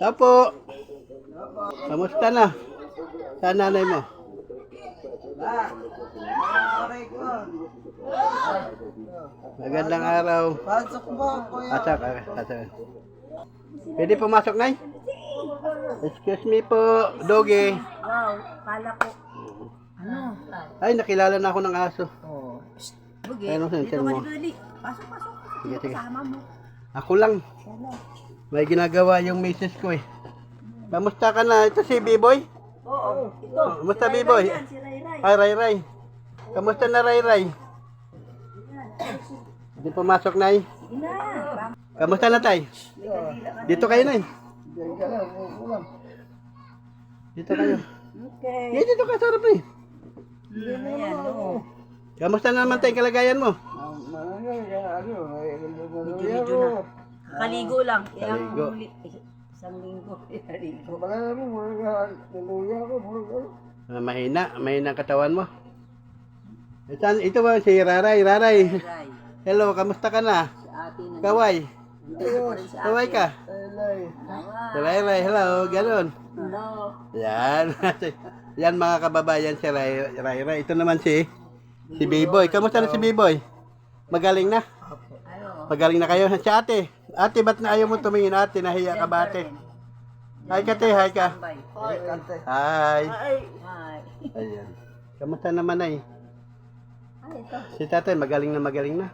Tapo. Kamusta na? Saan nanay mo? Magandang araw. Pasok ba, kuya? Pasok. Pwede pumasok, Nay? Excuse me po, Doge. Wow, kala ko. Ano? Ay, nakilala na ako ng aso. Oh. Bugi. Ayun, Dito sensor ka mo. dali. Pasok, pasok. Sige, sige. Kasama mo. Ako lang. May ginagawa yung misis ko eh. Kamusta ka na? Ito si B-Boy? Oo. Ito. Kamusta Si Ray B-Boy? Ray yan, si Ray Ray. Ay, Ray. Kamusta na Ray? Hindi pumasok, Nay. Ina. Kamusta na, Tay? Dito kayo, Nay. Dito kayo. Okay. Dito ka, sarap na eh. Ayan, oo. Kamusta naman tayong kalagayan mo? Medyo na. Kakaligo lang. Kaligo. Isang linggo. Kakaligo. Mahina ang katawan mo. Ito ba si Raray? Ray. Hello, kamusta ka na? Si ate na. Kaway. Nandito pa rin si ate. Kaway ka. Si Ray, hello, ganun. Hello. Yan. Yan mga kababayan si Ray. Ito naman si B-Boy. Kamusta na si B-Boy? Magaling na? Ano? Magaling na kayo? Si ate. Ate, ba't na ayaw mo tumingin ate? Nahiya ka ba ate? Hi ka te, hi ka. Bye. Hi. Hi. Ayan. Kamusta naman ay? Ay, ito. Si tatay magaling na.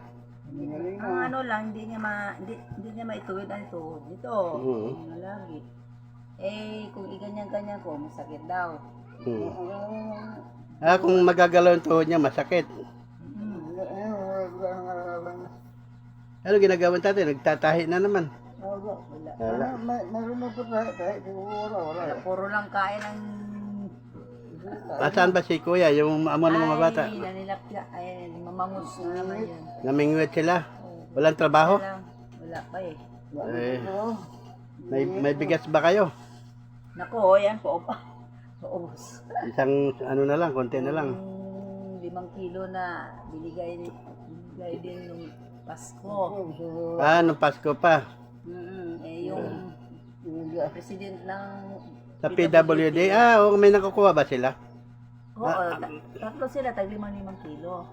Ang ano lang, hindi niya maituwid ang tuhod. Ito, ano lagi. Eh, kung iganyan-ganyan ko, masakit daw. Kung magagalaw yung tuhod niya, masakit. Ano ginagawa ng tatay? Nagtatahi na naman. Wala. Wala, puro lang kain ng... Saan ba si kuya? Yung amo ng mga bata? Ay, nanilapya. Ay, mamangus na naman yun. Namingwit sila. Walang trabaho? Wala pa eh. May bigas ba kayo? Nako, yan po pa. Paubos. Isang ano na lang, konti na lang. 5 kilo na binigay din nung Pasko. Nung Pasko pa. Eh, yung president ng Sa PWD, may nakukuha ba sila? Oo, tatlo sila, tag 5 kilo.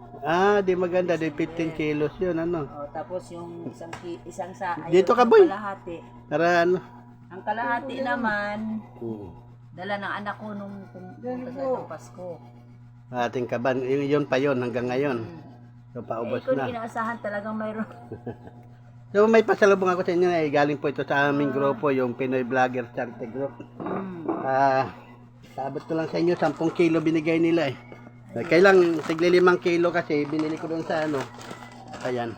Di maganda, di 15 kilos yun, ano. Tapos yung isang sa Dito ka, boy. kalahati. Para ano. Ang kalahati naman, dala ng anak ko nung pumunta sa itong Pasko. Ating kaban, yun pa yun hanggang ngayon. So, paubos Kung na. inaasahan talagang mayroon. So, may pasalubong ako sa inyo na galing po ito sa aming grupo, yung Pinoy Vlogger Charity Group. Sabot ko lang sa inyo, 10 kilo binigay nila eh. Kailang tigli 5 kilo kasi binili ko doon sa ano. Ayan.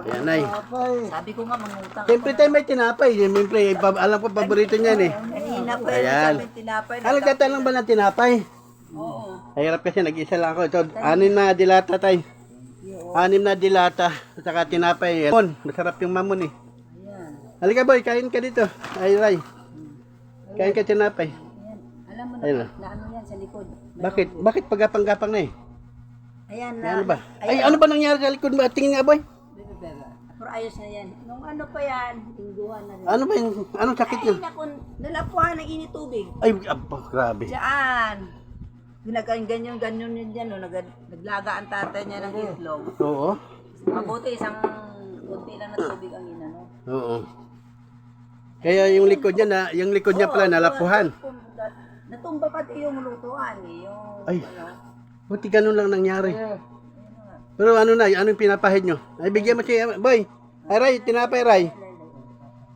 Ayan ay. Sabi ko nga mangutang. Siyempre tayo may tinapay. Siyempre, alam ko paborito niyan eh. Kanina pa Ayan. sabi tinapay. Nagtatanong ba ng tinapay? Oo. Hirap kasi nag-isa lang ako. Ito, 6 na dilata tay. 6 na dilata. At saka tinapay. Mamon. Masarap yung mamon eh. Ayan. Halika boy, kain ka dito. Ay, Ray. Kain ka tinapay. Ayan. Alam mo Ayun. na ano yan sa likod. Bakit pagapang-gapang na eh? Ayan na. Ano ba? Ay, ano ba nangyari sa likod mo? Tingin nga boy. Pero ayos na yan. Nung ano pa yan, tingguhan na rin. Ano ba yung, anong sakit niya? Ay, naku, nalapuhan ng init tubig. Ay, grabe. Diyan. Ganyan yun dyan, no? Naglaga ang tatay niya ng itlog. Oo. Mabuti, kunti lang na tubig ang inano. Oo. Kaya yung likod niya pala nalapuhan. Natumba pati yung lutuan eh. Yung, Ay. ano. Buti ganun lang nangyari. Pero ano na, anong pinapahid nyo? Ay, bigyan mo si boy. Ay, Ray, tinapay, Ray.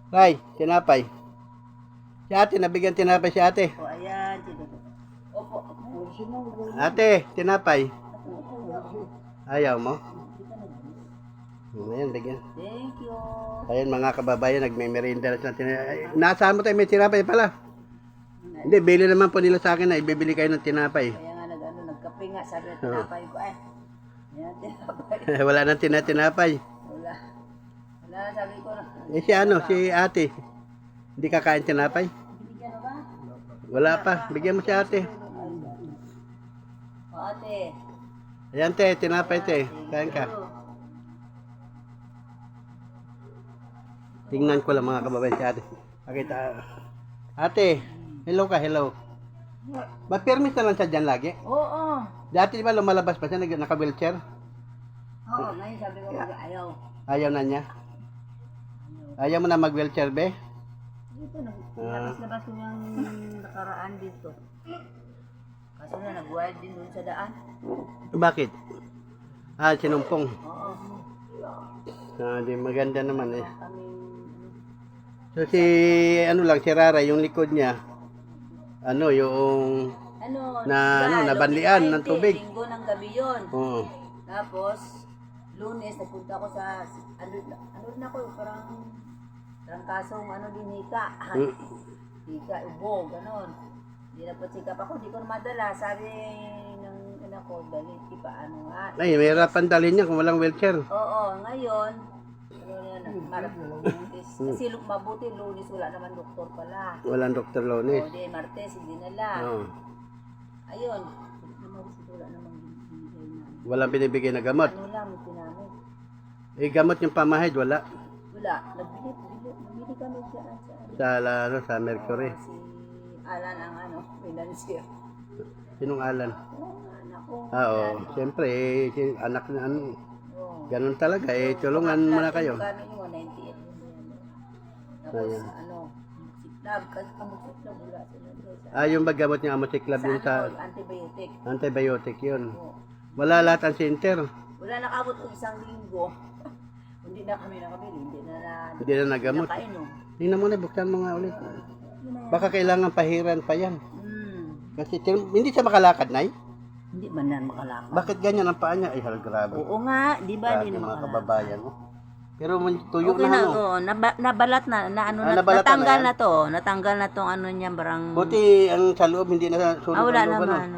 Ray, tinapay. Si ate, nabigyan tinapay si ate. O, ayan. Opo. Ate, tinapay. Ayaw mo? Ayan, bigyan. Thank you. Ayan mga kababayan, nagme-merienda na sila. Nasaan mo tayo, may tinapay pala. Hindi, bili naman po nila sa akin na ibibili kayo ng tinapay. Kaya nga nagkape nga, sabi na tinapay ko Ayan, tinapay. Wala nang tinapay. Wala, sabi ko na. Si ano, si ate. Hindi kakain tinapay? Binigyan mo ba? Wala pa, bigyan mo si ate. O, ate. Ayan te, tinapay te. Kain ka. Tingnan ko lang mga kababayan si ate. Pakita. Ate, hello ka, hello. Ba't permit na lang siya dyan lagi? Oo. Dati di ba lumalabas pa siya, naka-wheelchair? Oo, ngayon sabi ko ayaw. Ayaw na niya? Ayaw mo na mag-wheelchair, be? Dito, labas-labas ko yung nakaraan dito. Kaso na nag-wild din dun sa daan. Bakit? Sinumpong. Oo. Di maganda naman eh. Kami, So si, si Rara, yung likod niya, yung, nabanlian ng tubig. Linggo ng gabi yun. Oo. Tapos, Lunes, napunta ko sa, na ko, parang kasong din, hika. Hika, ubo, ganon. Hindi na po check up ako, di ko na madala. Sabi ng anak ko, dali, paano nga. Ay, may hirapan dalhin niya kung walang wheelchair. Oo, ngayon, Martes. Kasi mabuti, Lunes, wala naman doktor pala. Walang Dr. Lones. O, di, Martes, hindi nala. Oo. Ayun, wala namang binibigay na. Walang binibigay na gamot. Ano lang, pinamit. Gamot yung pamahid, wala. Wala, nabili kami Sa Mercury. Si Alan ang financier. Sinong Alan? Anak ko. Oo. Siyempre, anak na Oo. ganun talaga. Tulungan mo na kayo. Kano yung 98. Tapos, siklab. Kasi siklab, wala sila. Yung baggamot niya amotiklab yun sa Antibiotic. antibiotic yun. Oo. Wala lahat ang center. Wala nakabot ko isang linggo. Hindi na kami nakabili. Hindi na nagamot. Nakainom. Tingnan mo na, buksan mo nga ulit. Baka kailangan pahiran pa yan. Kasi hindi siya makalakad, Nay. Hindi man na makalakad. Bakit ganyan ang paa niya? Ay, grabe. Oo nga, di ba? Grabe Hindi na mga makalakad. kababayan mo. Pero tuyo Okay na na, oo. Nabalat na, nabalatan natanggal na na to. Natanggal na tong niya, barang... Buti ang sa loob hindi na sunog wala ang loob, naman.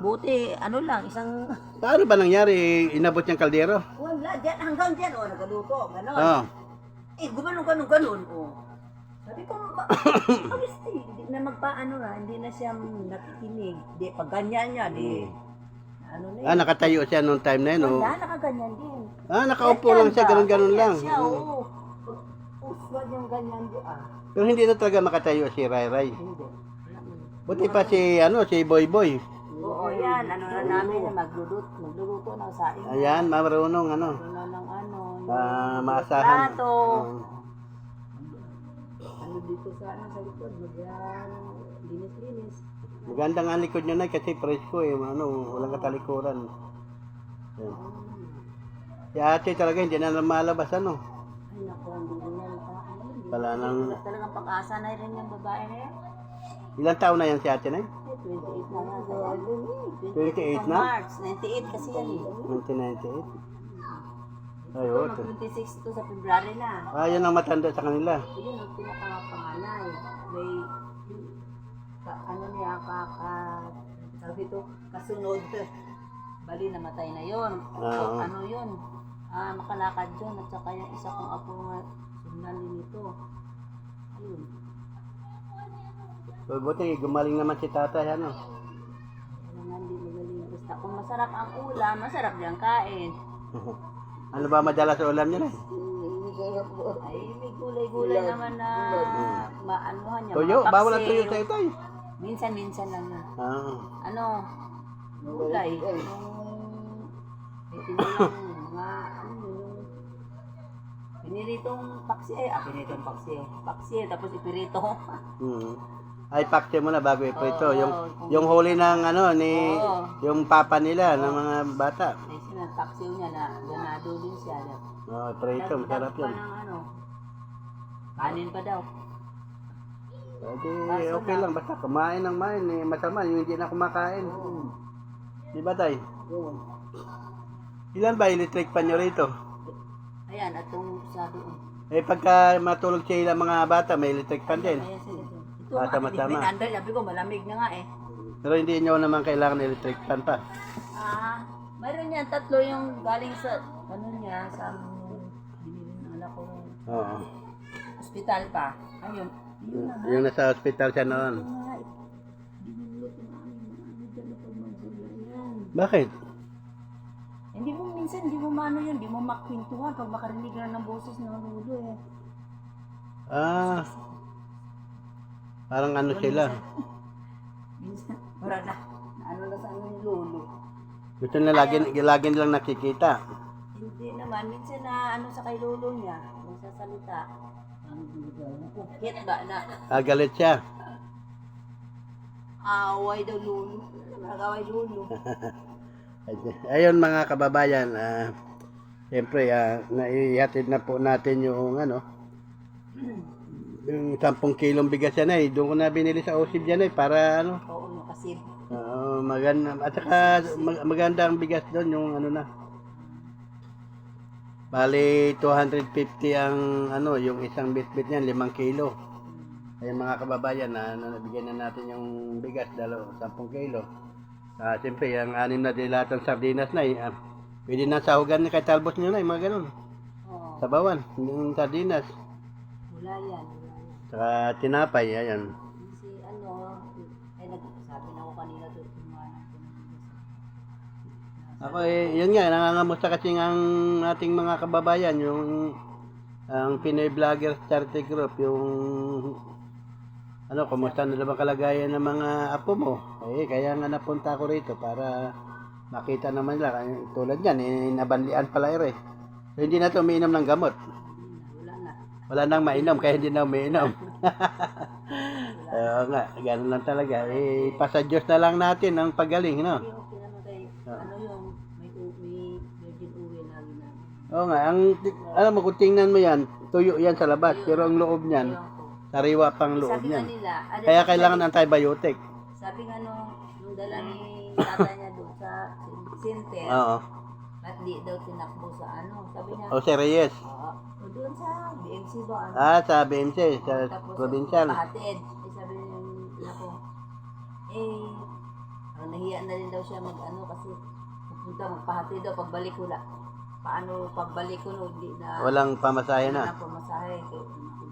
Buti, isang... Paano ba nangyari? Inabot niyang kaldero? Wala, hanggang dyan, nagaluto, gano'n. Oo. Gumanon, Sabi ko, hindi na hindi na siya nakikinig. Di, pag ganyan niya, na Nakatayo siya noong time na yun. Wala, nakaganyan din. Nakaupo lang siya, ganun lang. Siya, oo. Uswad yung ganyan doon. Pero hindi na talaga makatayo si Ray Ray. Hindi. Buti pa si Boy Boy. Oo, yan. Na namin na magluluto ng saing. Ayan, marunong maasahan. Plato. Dito sa likod, linis-linis. Maganda nga ang likod nyo na kasi presko walang katalikuran. Ayan. Si ate talaga hindi na malabas Ay naku, hindi na Wala nang... talagang pag-asa na rin yung babae na yan. Ilang taon na yan si ate na? 28 na yan. 28 na? March, 98 kasi yan 1998. Ayun. 26 ito sa February na. Yan ang matanda sa kanila. Yun ang pinakapanganay. May, sabi ito, kasunod. Bali, namatay na yun. So, yun? Makalakad yun. At saka yung isa kong apo nga, sundan din ito. Ayun. So, buti, gumaling naman si tatay, Kailangan di magaling. Basta kung masarap ang ulam, masarap diyang kain. Ano ba madalas sa ulam niya na? Ay, may gulay-gulay naman na maanuhan niya. Tuyo? Bawal ang tuyo sa ito eh. Minsan-minsan lang yun. Gulay. May tinilang piniritong paksi. Piniritong paksi. Tapos ipirito. Ay, pakse mo na bago iprito. Yung huli ng yung papa nila, ng mga bata. Paksiw niya na ganado din siya. Prito, masarap yun. Kanin pa daw. Okay lang, basta kumain ng main. Masama, yung hindi na kumakain. Di ba, tay? Ilan ba electric pan nyo rito? Ayan, atong sabi. Pagka matulog sila mga bata, may electric pan din. Ayan sila dun. Tama-tama. Sabi ko, malamig na nga eh. Pero hindi nyo naman kailangan electric pan pa. Mayroon yan, 3 yung galing sa, sa binili ng anak ko. Oo. Hospital pa. Ayun. Yung nasa hospital siya noon. Bakit? Minsan, hindi mo maano yun, hindi mo makpintuhan pag makarinig na ng boses ng ulo eh. Ah, parang ano sila. Minsan, para na ano na sa aming lolo. Gusto na lagi nilang nakikita. Hindi naman, minsan na ano sa kay lolo niya, nagsasalita. Kit ba na Galit siya. away daw lolo. Nag-away lolo. Ayun mga kababayan, siyempre naihatid na po natin yung yung 10 kilong bigas yan doon ko na binili sa OSIB yan para Oo, makasib. maganda, at saka maganda ang bigas doon yung bali 250 ang yung isang bitbit niyan 5 kilo. Ayun mga kababayan nabigyan na natin yung bigas 10 kilo. Siyempre yung 6 na dilatang sardinas na pwede na sahugan kay talbos nyo na mga ganun. Oo. Sabawan yung sardinas. Wala yan. Saka tinapay, ayan. Si nagsabi na ako kanina doon kumanan ko ng bigas. Ako yun nga, nangangamusta kasi ang ating mga kababayan, ang Pinoy Vloggers Charity Group, yung kumusta na naman kalagayan ng mga apo mo? Kaya nga napunta ako rito para makita naman nila. Tulad yan, nabanlian pala So, hindi na ito umiinom ng gamot. Wala na. Wala nang mainom, kaya hindi na umiinom. Oo nga, gano'n lang talaga. Pasa Diyos na lang natin ang pagaling, no? Okay naman kayo. Ano yung may virgin oil lagi na. Oo nga, alam mo, kung tingnan mo yan, tuyo yan sa labas, pero ang loob niyan, sariwa pang loob Sabi nga niyan. nila, Kaya kailangan antibiotic. sabi nga nung dala ni tata niya doon sa center, Oo. at di daw tinakbo sa sabi niya, O si Reyes. doon sa BMC ba? Sa BMC, sa Tapos provincial. pahatid. Sabi niya ko, nahiya na rin daw siya kasi pupunta magpahatid daw pagbalik ko na. Paano pagbalik ko hindi na Walang pamasahe wala na. na pamasahe kaya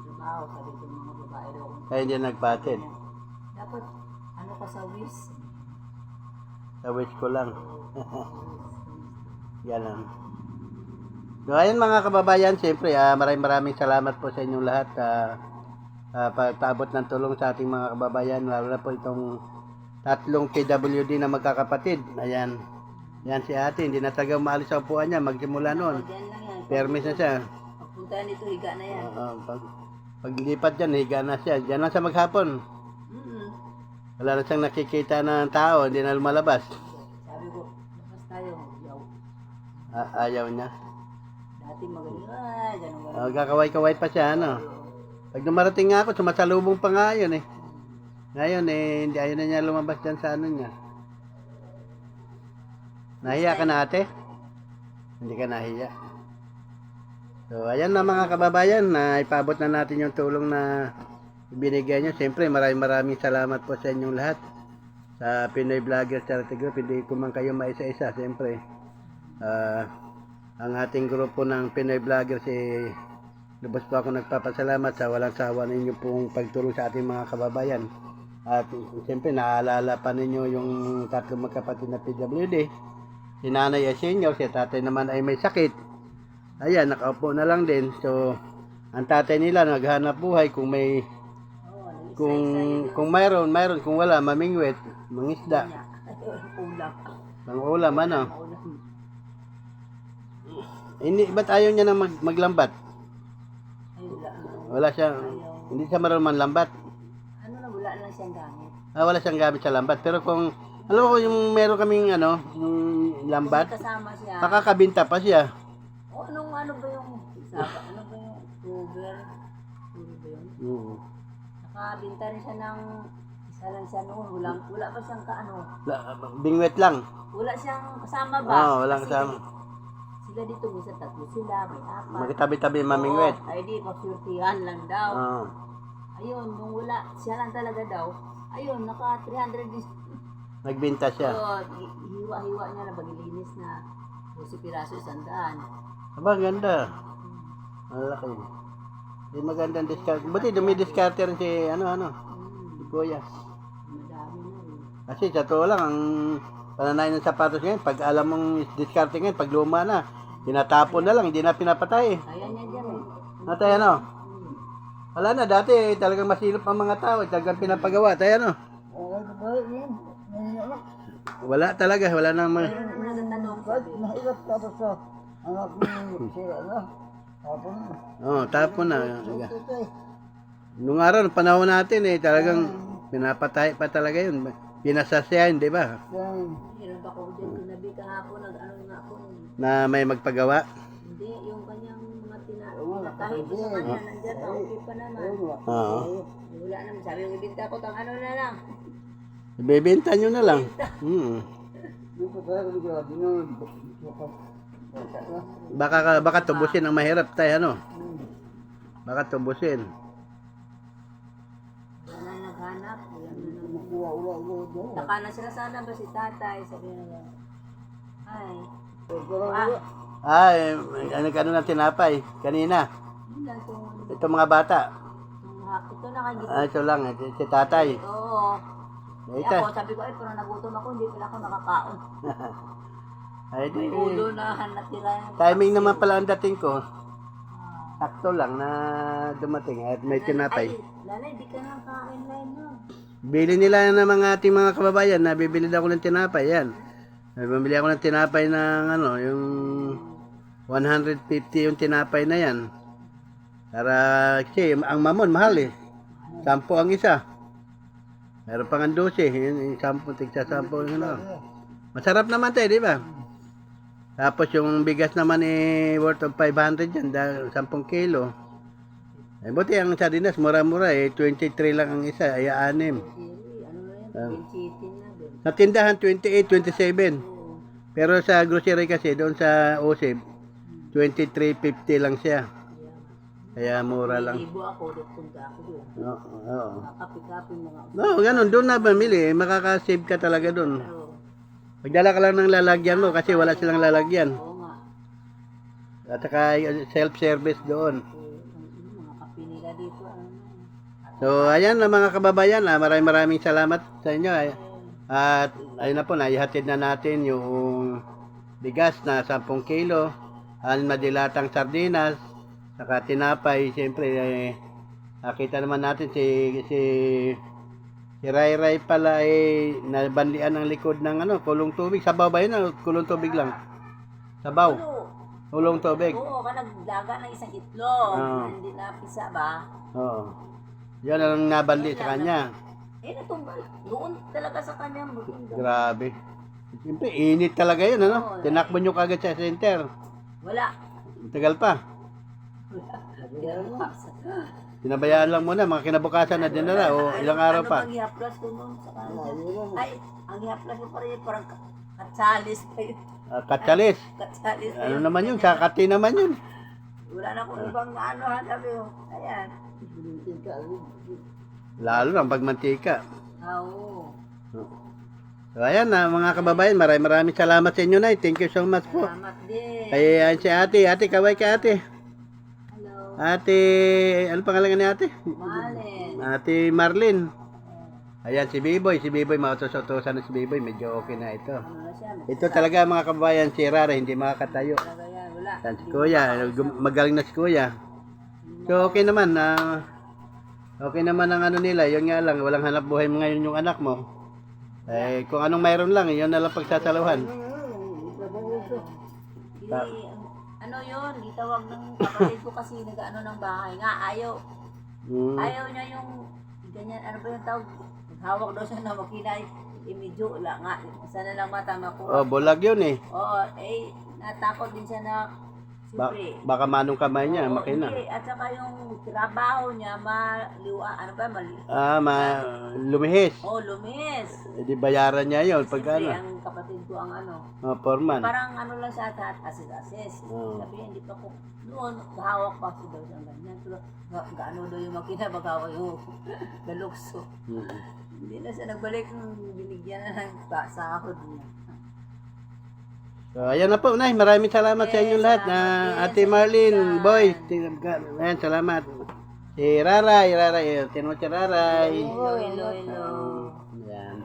trabaho sabi ko ng mga babae daw. Kaya hindi nagpatid. Dapat ka sa WIS. Sa wish ko lang. Ganun. So, ayun mga kababayan, siyempre maraming salamat po sa inyong lahat pagpaabot ng tulong sa ating mga kababayan, lalo na po itong 3 KWD na magkakapatid. Ayan. Yan si ate, hindi na talaga maalis sa upuan niya magsimula noon. Diyan lang yan. Permis na siya. Pagpunta nito, higa na yan. Paglipat dyan, higa na siya. Diyan lang siya maghapon. Wala na siyang nakikita ng tao, hindi na lumalabas. Sabi ko, lakas tayo. Yaw. Ayaw niya. Dati magaling. Ganun. Kakaway-kaway pa siya, Pag dumarating nga ako, sumasalubong pa nga yun Ngayon hindi ayaw na niya lumabas dyan sa niya. Nahiya ka na ate? Hindi ka nahiya. So, ayan na mga kababayan, ipaabot na natin yung tulong na ibinigay nyo. Siyempre, maraming salamat po sa inyong lahat. Sa Pinoy Vloggers Charity Group, hindi ko man kayo maisa-isa. Siyempre, ang ating grupo ng Pinoy Vloggers, lubos po ako nagpapasalamat sa walang sawa ninyo pong pagtulong sa ating mga kababayan. At siyempre, naalala pa ninyo yung 3 magkapatid na PWD. Si nanay ay senior, si tatay naman ay may sakit. Ayan, nakaupo na lang din. So, ang tatay nila naghanap buhay kung may kung mayroon, kung wala, mamingwit, mangisda. Ulam. Pang ulam, Hindi, ba't ayaw niya na maglambat? Wala siya, hindi siya marunong manlambat. Wala lang siyang gamit. Wala siyang gamit sa lambat. Pero kung, alam ko yung meron kaming yung lambat, Kasama siya. makakabinta pa siya. Ano ba yung tuber? Tuber ba yun? Nakabinta rin siya ng isa lang siya noon. Wala pa siyang Bingwit lang. wala siyang kasama ba? Walang Kasi kasama. Sila dito, minsan 3 sila, may 4. Magkatabi-tabi mamingwit. Ay di, pagsurtihan lang daw. Oo. Ayun, nung wala, siya lang talaga daw. Ayun, naka 300 din. Nagbinta siya. Hiwa-hiwa niya na bagilinis na 12 piraso 100. Aba, ganda. Malaki. Di magandang discount. Buti dumi-discount rin si si Kuya. Madami na Kasi sa totoo lang, ang pananay ng sapatos ngayon, pag alam mong discarte ngayon, pag luma na, tinatapon na lang, hindi na pinapatay. Kaya niya dyan Natay Wala na, dati talagang masilip ang mga tao, talagang pinapagawa. Tayo ano? Wala talaga, wala nang mga... Mahirap tapos sa anak ni sila na. Tapon na. Nung araw, nung panahon natin talagang pinapatay pa talaga yun. Pinasasyahin, di ba? Meron pa ko dyan, tinabi kahapon, nag-ano nga ako. Na may magpagawa. Hindi, yung kanyang mga kahit sa kanya, nandiyan pa, okay pa naman. Oo. Wala naman, sabi yung ibinta ko, tang ano na lang. Ibebenta nyo na lang. Baka tubusin ang mahirap tayo, ano? Baka tubusin. Wala na naghanap, wala na naghanap. Taka na sila sana ba si tatay, sabi na ay. Ano ng tinapay? Kanina. Yun lang itong, Ito mga bata. ito na kagito. Ito lang, si tatay. Oo. Ito. Ako, sabi ko, pero nagutom ako, hindi pala ako nakakaon. Ay, di. Ulo na natira. Timing naman pala ang dating ko. Sakto lang na dumating at may tinapay. Ay, Lalay, di ka nang kain na yun. Bili nila ng mga ating mga kababayan na bibili ako ng tinapay. Yan. Bumili ako ng tinapay ng ano, yung 150 yung tinapay na yan. Para, kasi ang mamon, mahal 10 ang isa. Meron pang 12, yung 10, tigsa 10. Ano. Masarap naman tayo, di ba? Tapos yung bigas naman worth of 500 yan, 10 kilo. Buti ang sardinas, mura-mura 23 lang ang isa, ay 6. Ano na yan, chitin na din. Sa tindahan, 28, 27. Pero sa grocery kasi, doon sa OSIB, 23.50 lang siya. Kaya mura lang. Ibo ako, punta ako doon. Oo. Kapi-kapi mga. No, ganun. Doon na mamili. Makakasave ka talaga doon. Pero, Magdala ka lang ng lalagyan mo kasi wala silang lalagyan. oo nga. At saka self-service doon. Mga kapi nila dito. So, ayan na mga kababayan. Maraming salamat sa inyo. At ayun na po, naihatid na natin yung bigas na 10 kilo. Ang madilatang sardinas. Saka tinapay. Siyempre, nakita naman natin si Ray Ray pala nabanlian ang likod ng kulong tubig. Sabaw ba yun? Kulong tubig lang. Sabaw. Kulong tubig. Oo, ka nagdaga ng isang itlog. Hindi na pisa ba? Oo. Yan ang nabanli sa kanya. Natumbal. Doon talaga sa kanya. Grabe. Siyempre, init talaga yun, ano? Tinakbo nyo kagad sa center. Wala. Tagal pa. Pinabayaan lang muna, mga kinabukasan na dinala o ilang araw pa. Ano bang ihaplas ko nun sa kanya? Ay, ang ihaplas ko pa rin parang katsalis pa yun. Katsalis. Katsalis pa Ano yun. naman yun? Kakati naman yun. Wala na akong ibang ano ha, sabi ko. Ayan. Lalo lang pag mantika. Oo. So ayan na mga kababayan, maraming salamat sa inyo na. Thank you so much po. Salamat din. Kaya si ate, kaway ka ate. Hello. Ate, ano pangalan ni ate? Malin. Ate Marlene. Ayan si Biboy, mautos-utosan na si Biboy, medyo okay na ito. Ano na siya? Ito talaga mga kababayan, si Rara, hindi makakatayo. Talaga yan, wala. Yan si Kuya, magaling na si Kuya. So okay naman, okay naman ang ano nila, yun nga lang, walang hanap buhay ngayon yung anak mo. Kung anong mayroon lang, yun na lang pagsasaluhan. Ano yun, di tawag ng kapatid ko kasi nag-ano ng bahay nga, ayaw. Ayaw niya yung, ganyan, ano ba yung tawag? Hawak daw siya na makinay, medyo wala nga, sana lang matama ko. Oh, bulag yun Oo, natakot din siya na, siyempre. Baka manong kamay niya, Oo, makina. hindi, at saka yung trabaho niya, ano ba, Lumihis. lumis. Di bayaran niya yun, pag Siyempre, ano. ang kapatid ko ang ano, Foreman. parang ano lang siya at assist. Sabi hindi pa ko, noon, hawak pa siya daw siya ganyan. Pero, gaano daw yung makina, bagawa yung galukso. Hindi na siya nagbalik nung binigyan na ng sahod niya. So, ayan na po, Nay. Maraming salamat sa inyo lahat. Ate Marlene, Boy. Ayan, salamat. Si Raray, tinawag si Raray. Hello. Ayan.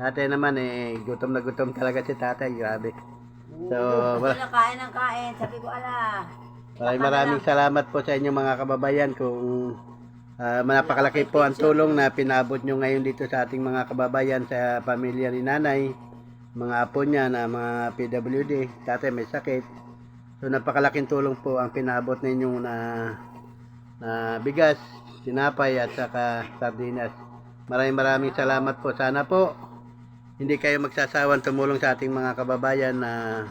Tatay naman, gutom na gutom talaga si tatay. Grabe. So, Kain ng kain. Sabi ko, ala. maraming salamat po sa inyo mga kababayan kung Napakalaki po ang tulong na pinabot nyo ngayon dito sa ating mga kababayan sa pamilya ni nanay, mga apo niya na mga PWD, dati may sakit. So napakalaking tulong po ang pinabot ninyo na bigas, tinapay at saka sardinas. Maraming salamat po. Sana po hindi kayo magsasawang tumulong sa ating mga kababayan na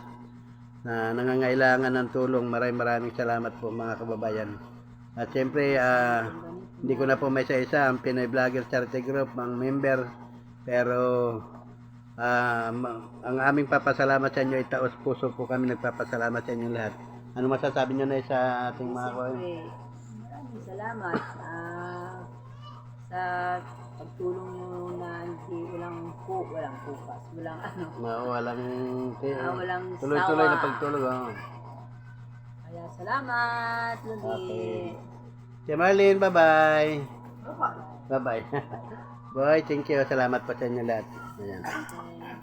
nangangailangan ng tulong. Maraming salamat po mga kababayan. At siyempre, hindi ko na po may isa ang Pinoy Vlogger Charity Group, ang member. Pero ang aming papasalamat sa inyo, itaos puso po kami nagpapasalamat sa inyo lahat. Ano masasabi nyo na sa ating mga Siyempre, maraming salamat sa pagtulong nyo na hindi walang bukas, walang walang tuloy-tuloy sawa. na pagtulong. Kaya salamat, Ludi. Okay. Si Marlene, bye-bye. Bye-bye. Boy, thank you. Salamat po sa inyo lahat. Ayan. Okay.